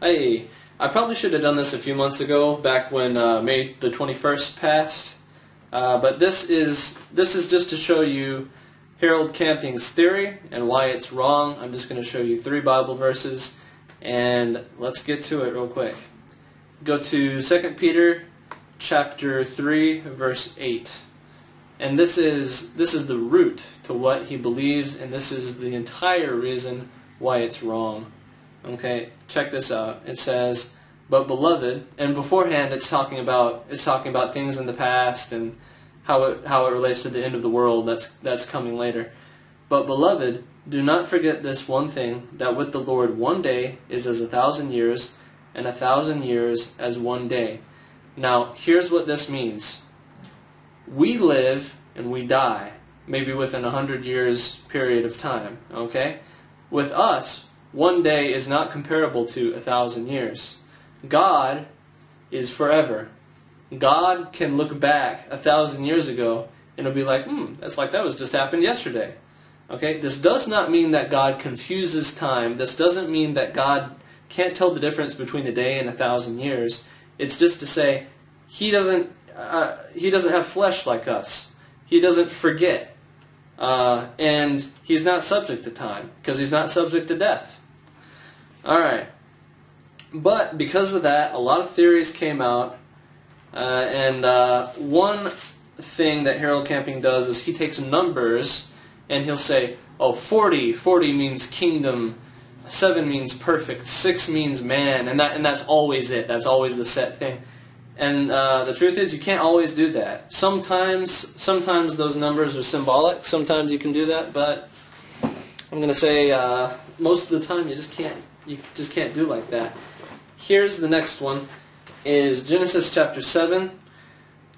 Hey, I probably should have done this a few months ago, back when May the 21st passed. But this is just to show you Harold Camping's theory and why it's wrong. I'm just going to show you 3 Bible verses, and let's get to it real quick. Go to 2 Peter chapter 3, verse 8. And this is the root to what he believes, and this is the entire reason why it's wrong. Okay, check this out. It says, "But beloved," and beforehand it's talking about things in the past and how it relates to the end of the world. That's coming later. "But beloved, do not forget this one thing, that with the Lord one day is as 1,000 years, and 1,000 years as one day." Now, here's what this means. We live and we die, maybe within 100 years period of time. Okay, with us, one day is not comparable to 1,000 years. God is forever. God can look back 1,000 years ago and it'll be like, that's like that was just happened yesterday. Okay, this does not mean that God confuses time. This doesn't mean that God can't tell the difference between a day and 1,000 years. It's just to say He doesn't have flesh like us. He doesn't forget, and He's not subject to time because He's not subject to death. All right, but because of that, a lot of theories came out, and one thing that Harold Camping does is he takes numbers and he'll say, oh, 40 means kingdom, 7 means perfect, 6 means man, and that's always it. That's always the set thing. And the truth is, you can't always do that. Sometimes those numbers are symbolic. Sometimes you can do that, but I'm going to say most of the time you just can't do like that. Here's the next one: is Genesis chapter 7.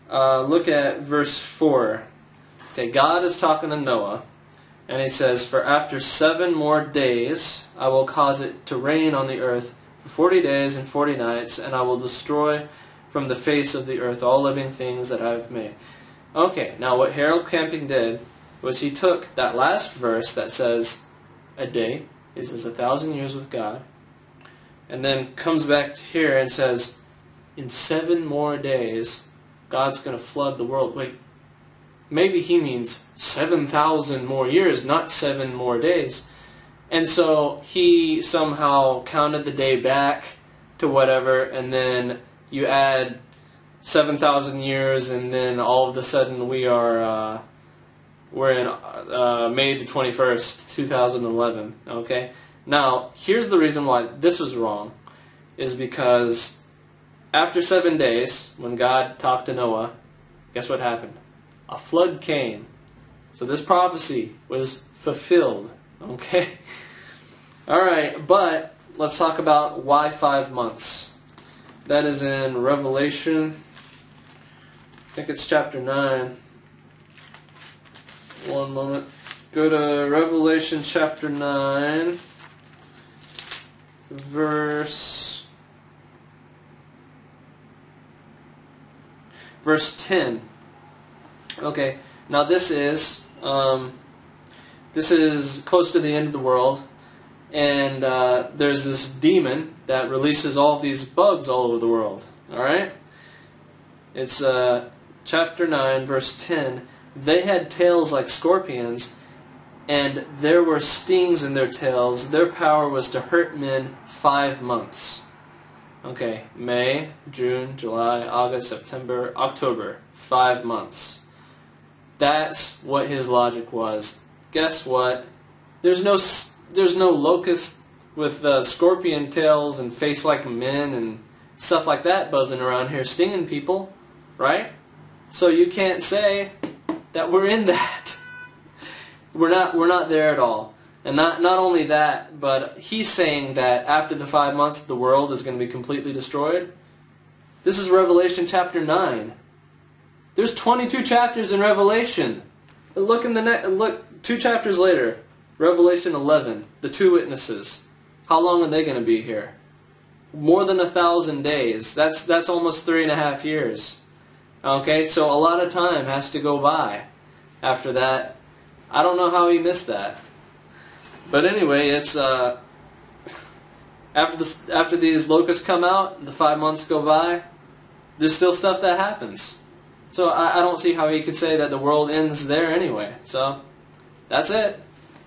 Look at verse 4. Okay, God is talking to Noah, and He says, "For after 7 more days I will cause it to rain on the earth for 40 days and 40 nights, and I will destroy from the face of the earth all living things that I have made." Okay, now what Harold Camping did was he took that last verse that says a day is as 1,000 years with God, and then comes back to here and says, in 7 more days, God's going to flood the world. Wait, maybe he means 7,000 more years, not 7 more days. And so he somehow counted the day back to whatever, and then you add 7,000 years, and then all of a sudden we're in May the 21st, 2011. Okay. Now, here's the reason why this was wrong, is because after 7 days, when God talked to Noah, guess what happened? A flood came. So this prophecy was fulfilled. Okay? Alright, but let's talk about why 5 months. That is in Revelation, I think it's chapter 9. One moment. Go to Revelation chapter 9. Verse 10. Okay, now this is close to the end of the world, and there's this demon that releases all of these bugs all over the world. All right, it's chapter 9, verse 10. "They had tails like scorpions, and there were stings in their tails. Their power was to hurt men 5 months." Okay, May, June, July, August, September, October. 5 months. That's what his logic was. Guess what? There's no locust with scorpion tails and face like men and stuff like that buzzing around here stinging people, right? So you can't say that we're in that. We're not there at all. And not only that, but he's saying that after the 5 months the world is going to be completely destroyed. This is Revelation chapter 9. There's 22 chapters in Revelation. Look 2 chapters later, Revelation 11, the 2 witnesses. How long are they going to be here? More than 1,000 days. That's almost 3.5 years. Okay, so a lot of time has to go by after that. I don't know how he missed that. But anyway, it's after these locusts come out, the 5 months go by, there's still stuff that happens. So I don't see how he could say that the world ends there anyway. So that's it.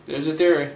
There's a theory.